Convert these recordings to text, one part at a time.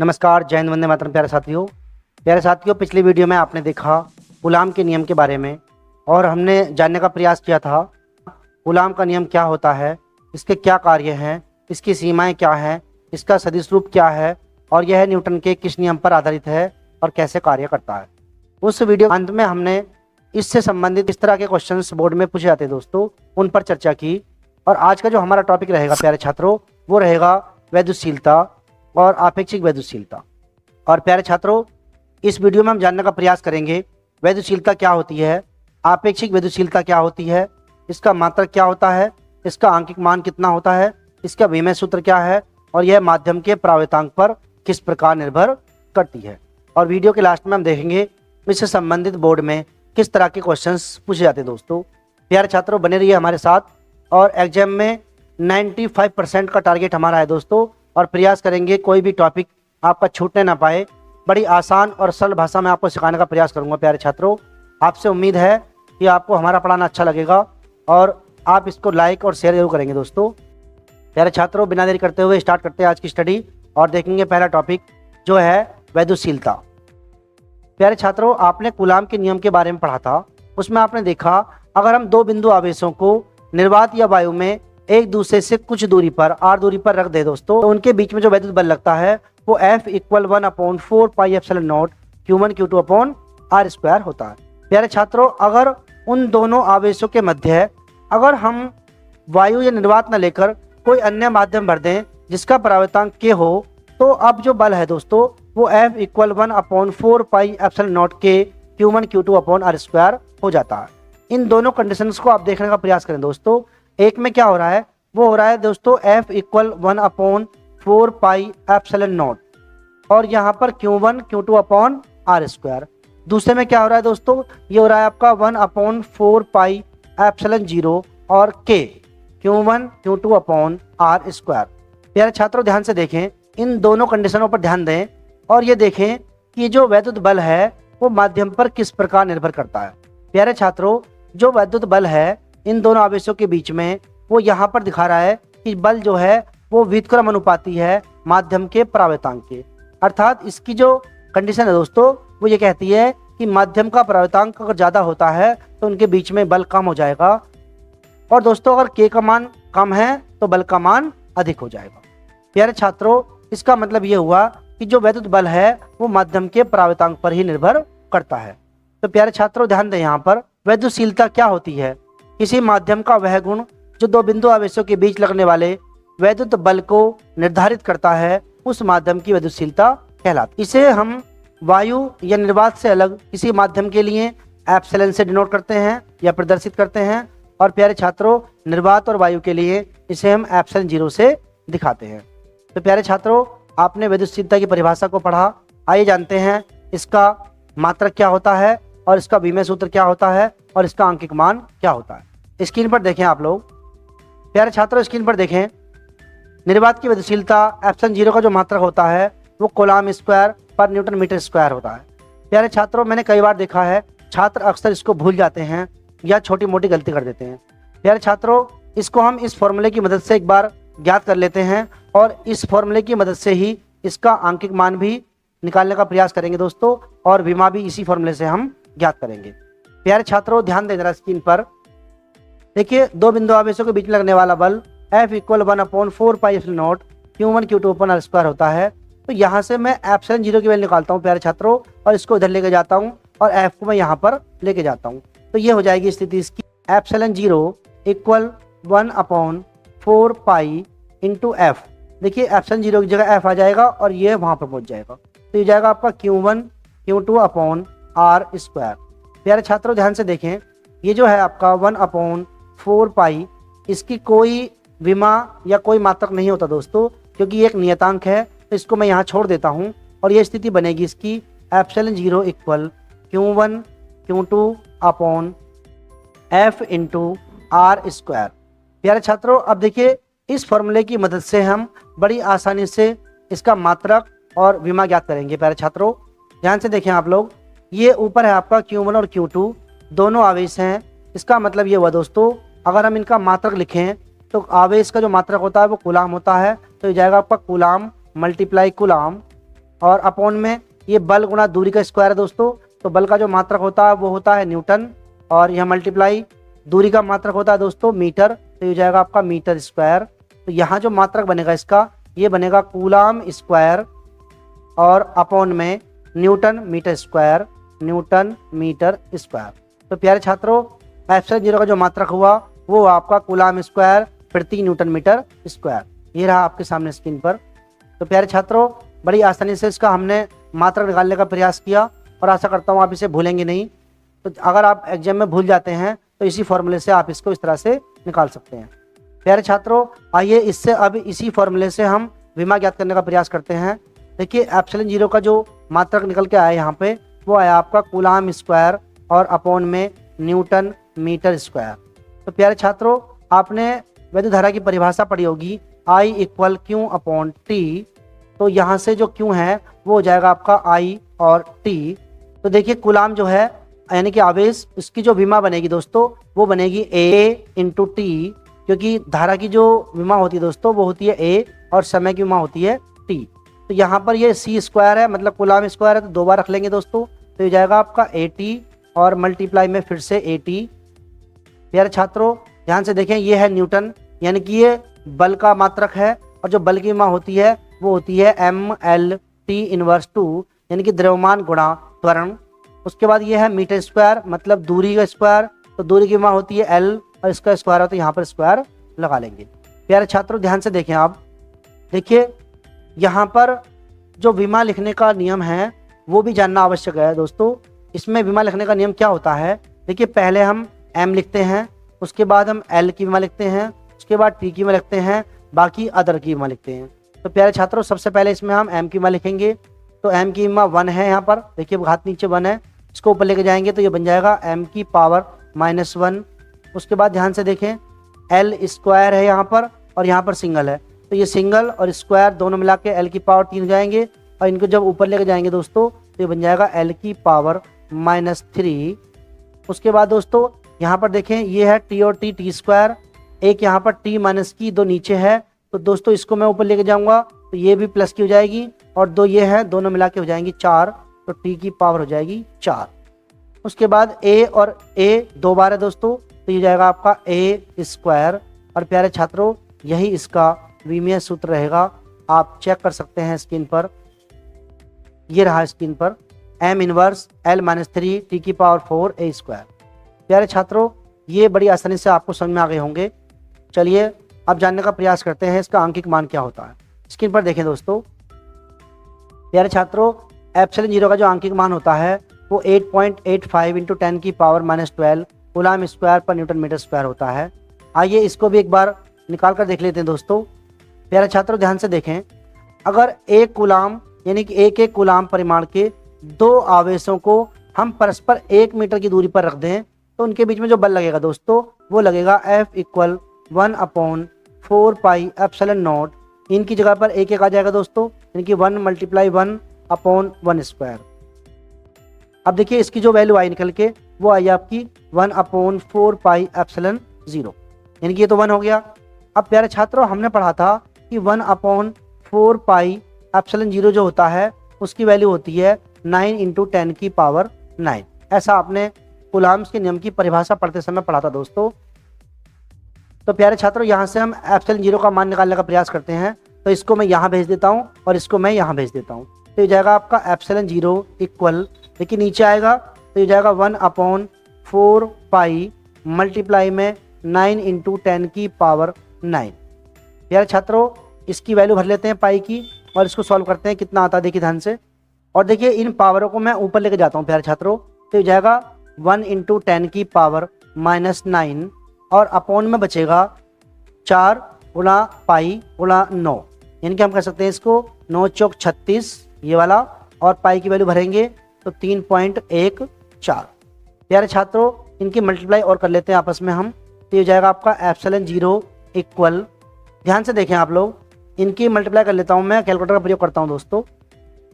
नमस्कार, जय हिंद, वंदे मातरम। प्यारे साथियों, पिछली वीडियो में आपने देखा कूलाम के नियम के बारे में और हमने जानने का प्रयास किया था कूलाम का नियम क्या होता है, इसके क्या कार्य हैं, इसकी सीमाएं क्या हैं, इसका सदिश रूप क्या है और यह न्यूटन के किस नियम पर आधारित है और कैसे कार्य करता है। उस वीडियो अंत में हमने इससे संबंधित इस तरह के क्वेश्चंस बोर्ड में पूछे जाते दोस्तों, उन पर चर्चा की। और आज का जो हमारा टॉपिक रहेगा प्यारे छात्रों, वो रहेगा वैद्युतशीलता और आपेक्षिक वैद्युतशीलता। और प्यारे छात्रों, इस वीडियो में हम जानने का प्रयास करेंगे वैद्युतशीलता क्या होती है, आपेक्षिक वैद्युतशीलता क्या होती है, इसका मात्रक क्या होता है, इसका आंकिक मान कितना होता है, इसका विमेय सूत्र क्या है और यह माध्यम के परावर्तांक पर किस प्रकार निर्भर करती है। और वीडियो के लास्ट में हम देखेंगे इससे संबंधित बोर्ड में किस तरह के क्वेश्चंस पूछे जाते हैं। दोस्तों प्यारे छात्रों, बने रहिए हमारे साथ और एग्जाम में 95% का टारगेट हमारा है दोस्तों, और प्रयास करेंगे कोई भी टॉपिक आपका छूटने ना पाए। बड़ी आसान और सरल भाषा में आपको सिखाने का प्रयास करूंगा। प्यारे छात्रों, आपसे उम्मीद है कि आपको हमारा पढ़ाना अच्छा लगेगा और आप इसको लाइक और शेयर जरूर करेंगे। दोस्तों प्यारे छात्रों, बिना देरी करते हुए स्टार्ट करते हैं आज की स्टडी और देखेंगे पहला टॉपिक जो है वैद्युतशीलता। प्यारे छात्रों, आपने कूलाम के नियम के बारे में पढ़ा था, उसमें आपने देखा अगर हम दो बिंदु आवेशों को निर्वात या वायु में एक दूसरे से कुछ दूरी पर r दूरी पर रख दे दोस्तों, तो उनके बीच में जो वैद्युत बल लगता है वो F = 1/4 pi epsilon not Q1 Q2/r² होता है। प्यारे छात्रों, अगर उन दोनों आवेशों के मध्य अगर हम वायु या निर्वात न लेकर कोई अन्य माध्यम भर दें जिसका परावर्तांक k हो, तो अब जो बल है दोस्तों वो F = 1/4 pi epsilon not Q1 Q2/r² हो जाता है। इन दोनों कंडीशंस को आप देखने का प्रयास करें दोस्तों। एक में क्या हो रहा है, वो हो रहा है दोस्तों F = 1/4 पाई एप्सिलॉन नॉट और यहाँ पर Q1 Q2/r²। दूसरे में क्या हो रहा है दोस्तों, ये हो रहा है आपका 1/4 पाई एप्सिलॉन 0 और K Q1 Q2/r²। प्यारे छात्रों, ध्यान से देखें, इन दोनों कंडीशनों पर ध्यान दें और ये देखें कि जो वैद्युत बल है वो माध्यम पर किस प्रकार निर्भर करता है। प्यारे छात्रों, जो वैद्युत बल है इन दोनों आवेशों के बीच में, वो यहाँ पर दिखा रहा है कि बल जो है वो व्युत्क्रम अनुपाती है माध्यम के परावर्तांक के। अर्थात इसकी जो कंडीशन है दोस्तों वो ये कहती है कि माध्यम का परावर्तांक अगर ज़्यादा होता है तो उनके बीच में बल कम हो जाएगा, और दोस्तों अगर k का मान कम है तो बल का मान अधिक हो जाएगा। प्यारे छात्रों, इसका मतलब ये हुआ कि जो वैद्युत बल है वो माध्यम के परावर्तांक पर ही निर्भर करता है। तो प्यारे छात्रों, ध्यान दें, यहाँ पर वैद्युतशीलता क्या होती है, किसी माध्यम का वह गुण जो दो बिंदु आवेशों के बीच लगने वाले वैद्युत बल को निर्धारित करता है, उस माध्यम की वैद्युतशीलता कहलाती है। इसे हम वायु या निर्वात से अलग किसी माध्यम के लिए एप्सिलॉन से डिनोट करते हैं या प्रदर्शित करते हैं, और प्यारे छात्रों निर्वात और वायु के लिए इसे हम एप्सिलॉन 0 से दिखाते हैं। तो प्यारे छात्रों, आपने वैद्युतशीलता की परिभाषा को पढ़ा। आइए जानते हैं इसका मात्रक क्या होता है और इसका विमेय सूत्र क्या होता है और इसका आंकिक मान क्या होता है। स्क्रीन पर देखें आप लोग। प्यारे छात्रों, स्क्रीन पर देखें, निर्वात की वैद्युतशीलता एप्सिलॉन 0 का जो मात्रक होता है वो कूलाम स्क्वायर पर न्यूटन मीटर स्क्वायर होता है। प्यारे छात्रों, मैंने कई बार देखा है छात्र अक्सर इसको भूल जाते हैं या छोटी मोटी गलती कर देते हैं। प्यारे छात्रों, इसको हम इस फॉर्मूले की मदद से एक बार ज्ञात कर लेते हैं और इस फॉर्मूले की मदद से ही इसका आंकिक मान भी निकालने का प्रयास करेंगे दोस्तों, और विमा भी इसी फॉर्मूले से हम ज्ञात करेंगे। प्यारे छात्रों, ध्यान दें जरा स्क्रीन पर। देखिए, दो बिंदु आवेशों के बीच लगने वाला बल F = 1/4 pi epsilon not Q1 Q2/r² होता है। तो यहाँ से मैं एप्सिलॉन 0 की वैल्यू निकालता हूँ प्यारे छात्रों, और इसको इधर लेके जाता हूँ और F को मैं यहाँ पर लेके जाता हूँ। तो ये हो जाएगी स्थिति इसकी, एप्सिलॉन 0 = 1/4 पाई इंटू F। देखिए, एप्सिलॉन 0 की जगह F आ जाएगा और ये वहाँ पर पहुँच जाएगा, तो ये जाएगा आपका Q1 Q2/r²। प्यारे छात्रों, ध्यान से देखें, ये जो है आपका 1/4 पाई, इसकी कोई विमा या कोई मात्रक नहीं होता दोस्तों, क्योंकि ये एक नियतांक है। तो इसको मैं यहाँ छोड़ देता हूँ और ये स्थिति बनेगी इसकी, एप्सिलॉन 0 = Q1 Q2/f × r²। प्यारे छात्रों, अब देखिए, इस फॉर्मूले की मदद से हम बड़ी आसानी से इसका मात्रक और विमा ज्ञात करेंगे। प्यारे छात्रों, ध्यान से देखें आप लोग, ये ऊपर है आपका Q1 और Q2 दोनों आवेश हैं। इसका मतलब ये हुआ दोस्तों, अगर हम इनका मात्रक लिखें तो आवेश का जो मात्रक होता है वो कूलाम होता है, तो ये जाएगा आपका कूलाम मल्टीप्लाई कूलाम और अपॉन में ये बल गुणा दूरी का स्क्वायर है दोस्तों। तो बल का जो मात्रक होता है वो होता है न्यूटन, और यह मल्टीप्लाई दूरी का मात्रक होता है दोस्तों मीटर, तो ये हो जाएगा आपका मीटर स्क्वायर। तो यहाँ जो मात्रक बनेगा इसका ये बनेगा कूलाम स्क्वायर और अपॉन में newton metre square, newton metre square. तो प्यारे छात्रों एप्सिलॉन जीरो का जो मात्रक हुआ वो आपका कूलाम स्क्वायर प्रति न्यूटन मीटर स्क्वायर। ये रहा आपके सामने स्क्रीन पर। तो प्यारे छात्रों बड़ी आसानी से इसका हमने मात्रक निकालने का प्रयास किया और आशा करता हूँ आप इसे भूलेंगे नहीं। तो अगर आप एग्जाम में भूल जाते हैं तो इसी फॉर्मूले से आप इसको इस तरह से निकाल सकते हैं। प्यारे छात्रों आइए इससे अब इसी फॉर्मूले से हम विमा ज्ञात करने का प्रयास करते हैं। देखिए एप्सिलॉन जीरो का जो मात्रक निकल के आया यहाँ पे वो आया आपका कूलाम स्क्वायर और अपॉन में न्यूटन मीटर स्क्वायर। तो प्यारे छात्रों आपने वैद्युत धारा की परिभाषा पढ़ी होगी I equal Q upon T. तो यहाँ से जो क्यू है वो हो जाएगा आपका I और T। तो देखिए कूलाम जो है यानी कि आवेश, इसकी जो विमा बनेगी दोस्तों वो बनेगी A इंटू टी, क्योंकि धारा की जो विमा होती है दोस्तों वो होती है A और समय की विमा होती है T। तो यहाँ पर ये C स्क्वायर है मतलब कूलाम स्क्वायर है तो 2 बार रख लेंगे दोस्तों, तो ये जाएगा आपका AT और मल्टीप्लाई में फिर से AT। प्यारे छात्रों ध्यान से देखें ये है न्यूटन, यानी कि ये बल का मात्रक है और जो बल की विमा होती है वो होती है MLT इनवर्स 2 यानी कि द्रव्यमान गुणा त्वरण। उसके बाद ये है मीटर स्क्वायर मतलब दूरी का स्क्वायर, तो दूरी की विमा होती है L और इसका स्क्वायर होता है, यहाँ पर स्क्वायर लगा लेंगे। प्यारे छात्रों ध्यान से देखें आप, देखिए यहाँ पर जो विमा लिखने का नियम है वो भी जानना आवश्यक है दोस्तों। इसमें विमा लिखने का नियम क्या होता है, देखिए पहले हम M लिखते हैं, उसके बाद हम L की विमा लिखते हैं, उसके बाद T की विमा लिखते हैं, बाकी अदर की विमा लिखते हैं। तो प्यारे छात्रों सबसे पहले इसमें हम M की विमा लिखेंगे। तो M की विमा 1 है, यहाँ पर देखिए हाथ नीचे 1 है, इसको ऊपर लेके जाएंगे तो ये बन जाएगा M की पावर -1। उसके बाद ध्यान से देखें L स्क्वायर है यहाँ पर और यहाँ पर सिंगल है, तो ये सिंगल और स्क्वायर दोनों मिला के L की पावर 3 हो जाएंगे और इनको जब ऊपर लेके जाएंगे दोस्तों तो ये बन जाएगा L की पावर -3। उसके बाद दोस्तों यहाँ पर देखें ये है T और T स्क्वायर, एक यहाँ पर T माइनस की 2 नीचे है, तो दोस्तों इसको मैं ऊपर लेके जाऊंगा तो ये भी प्लस की हो जाएगी और 2 ये है दोनों मिला के हो जाएंगी 4, तो T की पावर हो जाएगी 4। उसके बाद A और A 2 बार है दोस्तों, तो ये जाएगा आपका A स्क्वायर। और प्यारे छात्रों यही इसका विमीय सूत्र रहेगा, आप चेक कर सकते हैं स्क्रीन पर, ये रहा स्क्रीन पर M इनवर्स L-3 T की पावर 4 A स्क्वायर। प्यारे छात्रों ये बड़ी आसानी से आपको समझ में आ गए होंगे। चलिए अब जानने का प्रयास करते हैं इसका आंकिक मान क्या होता है। स्क्रीन पर देखें दोस्तों, प्यारे छात्रों एप्सिलॉन जीरो का जो आंकिक मान होता है वो 8.85 इंटू 10 की पावर -12 कूलाम स्क्वायर पर न्यूटन मीटर स्क्वायर होता है। आइए इसको भी एक बार निकाल कर देख लेते हैं दोस्तों। प्यारे छात्रों ध्यान से देखें, अगर एक कूलाम यानी कि एक कूलाम परिमाण के 2 आवेशों को हम परस्पर 1 मीटर की दूरी पर रख दें तो उनके बीच में जो बल लगेगा दोस्तों वो लगेगा F equal 1/4 pi epsilon not. इनकी जगह पर एक आ जाएगा दोस्तों, यानी कि 1 × 1/1 स्क्वायर। अब देखिए इसकी जो वैल्यू आई निकल के वो आई आपकी 1/4 पाई एप्सिलॉन 0, यानी कि ये तो 1 हो गया। अब प्यारे छात्रों हमने पढ़ा था कि 1/4 पाई एप्सिलॉन 0 जो होता है उसकी वैल्यू होती है 9 इंटू 10 की पावर 9। ऐसा आपने कूलाम्स के नियम की परिभाषा पढ़ते समय पढ़ा था दोस्तों। तो प्यारे छात्रों यहाँ से हम एप्सिलॉन 0 का मान निकालने का प्रयास करते हैं, तो इसको मैं यहाँ भेज देता हूँ और इसको मैं यहाँ भेज देता हूँ। तो ये जाएगा आपका एप्सिलॉन 0 इक्वल, देखिए नीचे आएगा तो ये जाएगा 1/4 पाई मल्टीप्लाई में 9 इंटू 10 की पावर 9। प्यारे छात्रों इसकी वैल्यू भर लेते हैं पाई की और इसको सॉल्व करते हैं कितना आता है देखिए ध्यान से। और देखिए इन पावरों को मैं ऊपर लेके जाता हूँ प्यारे छात्रों, तो ये जाएगा 1 इंटू 10 की पावर -9 और अपॉन में बचेगा 4 गुणा पाई गुणा 9, यानी कि हम कह सकते हैं इसको 9 चौक 36 ये वाला, और पाई की वैल्यू भरेंगे तो 3.14। प्यारे छात्रों इनकी मल्टीप्लाई और कर लेते हैं आपस में हम, तो ये जाएगा आपका एप्सिलॉन 0 इक्वल, ध्यान से देखें आप लोग, इनकी मल्टीप्लाई कर लेता हूँ मैं, कैलकुलेटर का प्रयोग करता हूँ दोस्तों।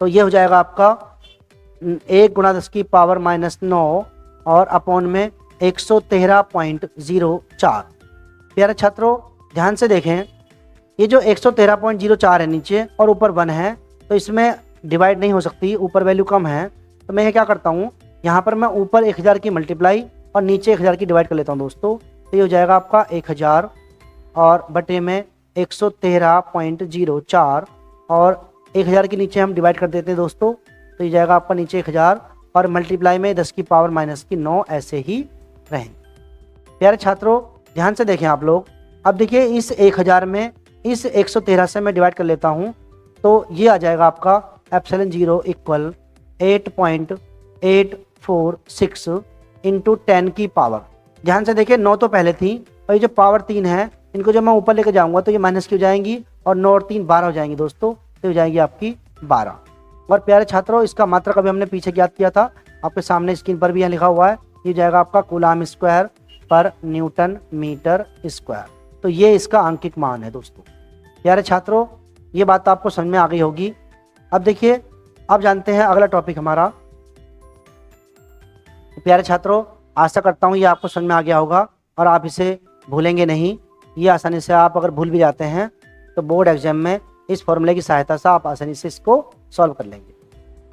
तो ये हो जाएगा आपका 1 × 10 की पावर -9 और अपॉन में 113.04। प्यारे छात्रों ध्यान से देखें, ये जो 113.04 है नीचे और ऊपर 1 है, तो इसमें डिवाइड नहीं हो सकती, ऊपर वैल्यू कम है, तो मैं ये क्या करता हूँ, यहाँ पर मैं ऊपर 1000 की मल्टीप्लाई और नीचे 1000 की डिवाइड कर लेता हूँ दोस्तों। तो ये हो जाएगा आपका 1000 और बटे में 113.04 और 1000 के नीचे हम डिवाइड कर देते हैं दोस्तों। तो ये जाएगा आपका नीचे 1000 और मल्टीप्लाई में 10 की पावर माइनस की 9 ऐसे ही रहेंगे। प्यारे छात्रों ध्यान से देखें आप लोग। अब देखिए इस 1000 में इस 113 से मैं डिवाइड कर लेता हूँ, तो ये आ जाएगा आपका एप्सिलॉन 0 इक्वल 8.846 इंटू 10 की पावर। ध्यान से देखिए 9 तो पहले थी और ये जो पावर 3 है, इनको जब मैं ऊपर लेकर जाऊंगा तो ये माइनस की हो जाएंगी और 9 और 3 12 हो जाएंगी दोस्तों। तो हो जाएगी आपकी 12। और प्यारे छात्रों इसका मात्रक अभी हमने पीछे ज्ञात किया था, आपके सामने स्क्रीन पर भी यहाँ लिखा हुआ है। ये जाएगा आपका कूलाम स्क्वायर पर न्यूटन मीटर स्क्वायर। तो ये इसका आंकिक मान है दोस्तों। प्यारे छात्रों ये बात तो आपको समझ में आ गई होगी। अब देखिए अब जानते हैं अगला टॉपिक हमारा। प्यारे छात्रों आशा करता हूँ ये आपको समझ में आ गया होगा और आप इसे भूलेंगे नहीं। ये आसानी से आप अगर भूल भी जाते हैं तो बोर्ड एग्जाम में इस फॉर्मूले की सहायता से आप आसानी से इसको सॉल्व कर लेंगे।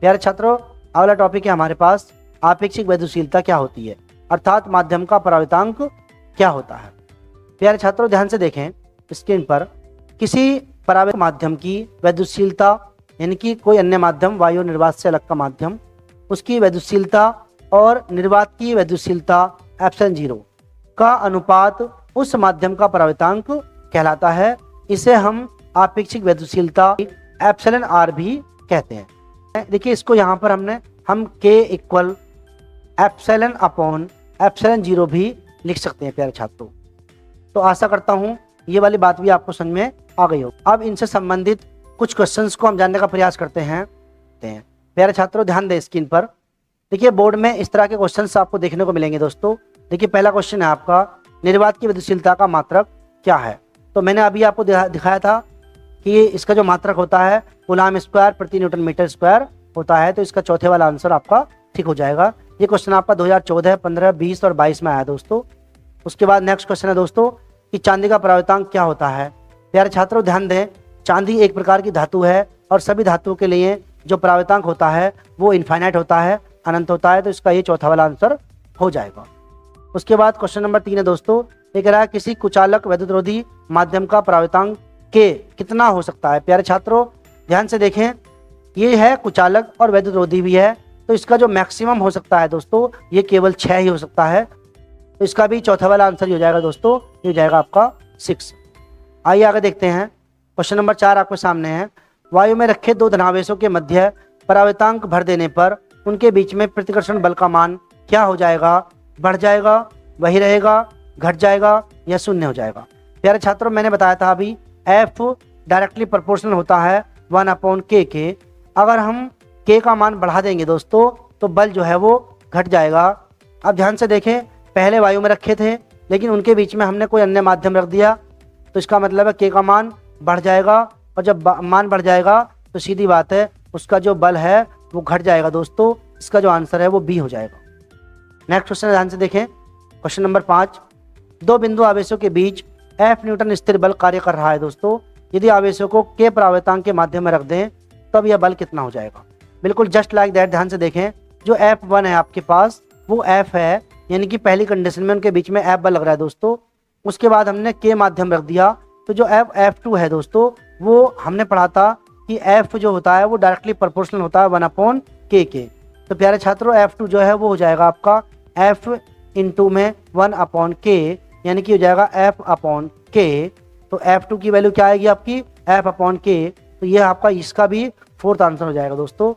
प्यारे छात्रों अगला टॉपिक है हमारे पास, आपेक्षिक वैद्युशीलता क्या होती है, अर्थात माध्यम का परावर्तांक क्या होता है। प्यारे छात्रों ध्यान से देखें स्क्रीन पर, किसी परावर्तक माध्यम की वैद्युशीलता यानी कि कोई अन्य माध्यम वायु निर्वात से अलग का माध्यम, उसकी वैद्युशीलता और निर्वात की वैद्युशीलता एप्सिलॉन 0 का अनुपात उस माध्यम का परावर्तांक कहलाता है। इसे हम आपेक्षिक वैद्युशीलता एप्सिलॉन आर भी कहते हैं। देखिए इसको यहाँ पर हम K equal epsilon upon epsilon 0 भी लिख सकते हैं प्यारे छात्रों। तो आशा करता हूँ ये वाली बात भी आपको समझ में आ गई हो। अब इनसे संबंधित कुछ क्वेश्चंस को हम जानने का प्रयास करते हैं। प्यारे छात्रों ध्यान दें स्क्रीन पर। देखिए बोर्ड में इस तरह के क्वेश्चंस आपको देखने को मिलेंगे दोस्तों। देखिए पहला क्वेश्चन है आपका, निर्वात की वैद्युशीलता का मात्रक क्या है। तो मैंने अभी आपको दिखाया था कि इसका जो मात्रक होता है कूलाम स्क्वायर प्रति न्यूटन मीटर स्क्वायर होता है। तो इसका चौथे वाला आंसर आपका ठीक हो जाएगा। ये क्वेश्चन आपका 2014, 15, 20 और 22 में आया दोस्तों। उसके बाद नेक्स्ट क्वेश्चन है दोस्तों कि चांदी का परावर्तांक क्या होता है। प्यारे छात्रों ध्यान दें, चांदी एक प्रकार की धातु है और सभी धातुओं के लिए जो परावर्तांक होता है वो इनफाइनाइट होता है, अनंत होता है। तो इसका ये चौथा वाला आंसर हो जाएगा। उसके बाद क्वेश्चन नंबर 3 है दोस्तों, ये कह रहा है किसी कुचालक वैद्युतरोधी माध्यम का परावर्तांक K कितना हो सकता है। प्यारे छात्रों ध्यान से देखें, ये है कुचालक और वैद्युतरोधी भी है। तो इसका जो मैक्सिमम हो सकता है दोस्तों ये केवल 6 ही हो सकता है। तो इसका भी चौथा वाला आंसर हो जाएगा दोस्तों, ये हो जाएगा आपका 6। आइए आगे देखते हैं। क्वेश्चन नंबर 4 आपके सामने है, वायु में रखे दो धनावेशों के मध्य परावर्तांक भर देने पर उनके बीच में प्रतिकर्षण बल का मान क्या हो जाएगा। बढ़ जाएगा, वही रहेगा, घट जाएगा या शून्य हो जाएगा। प्यारे छात्रों मैंने बताया था अभी F डायरेक्टली प्रोपोर्शनल होता है 1/K के। अगर हम K का मान बढ़ा देंगे दोस्तों तो बल जो है वो घट जाएगा। अब ध्यान से देखें, पहले वायु में रखे थे लेकिन उनके बीच में हमने कोई अन्य माध्यम रख दिया, तो इसका मतलब है K का मान बढ़ जाएगा और जब मान बढ़ जाएगा तो सीधी बात है उसका जो बल है वो घट जाएगा दोस्तों। इसका जो आंसर है वो B हो जाएगा। नेक्स्ट क्वेश्चन ध्यान से देखें, क्वेश्चन नंबर 5, दो बिंदु आवेशों के बीच F न्यूटन स्थिर बल कार्य कर रहा है दोस्तों। यदि आवेशों को K परावर्तांक के माध्यम में रख दें तब यह बल कितना हो जाएगा। बिल्कुल जस्ट लाइक दैट। ध्यान से देखें, जो F1 है आपके पास वो F है, यानी कि पहली कंडीशन में उनके बीच में F बल लग रहा है दोस्तों। उसके बाद हमने K माध्यम रख दिया, तो जो F2 है दोस्तों वो हमने पढ़ा था कि F जो होता है वो डायरेक्टली प्रोपोर्शनल होता है 1/K के। तो प्यारे छात्रों F2 जो है वो हो जाएगा आपका F इंटू में 1/K, यानी कि हो जाएगा F/K। तो F2 की वैल्यू क्या आएगी आपकी F/K। तो ये आपका इसका भी 4th आंसर हो जाएगा दोस्तों।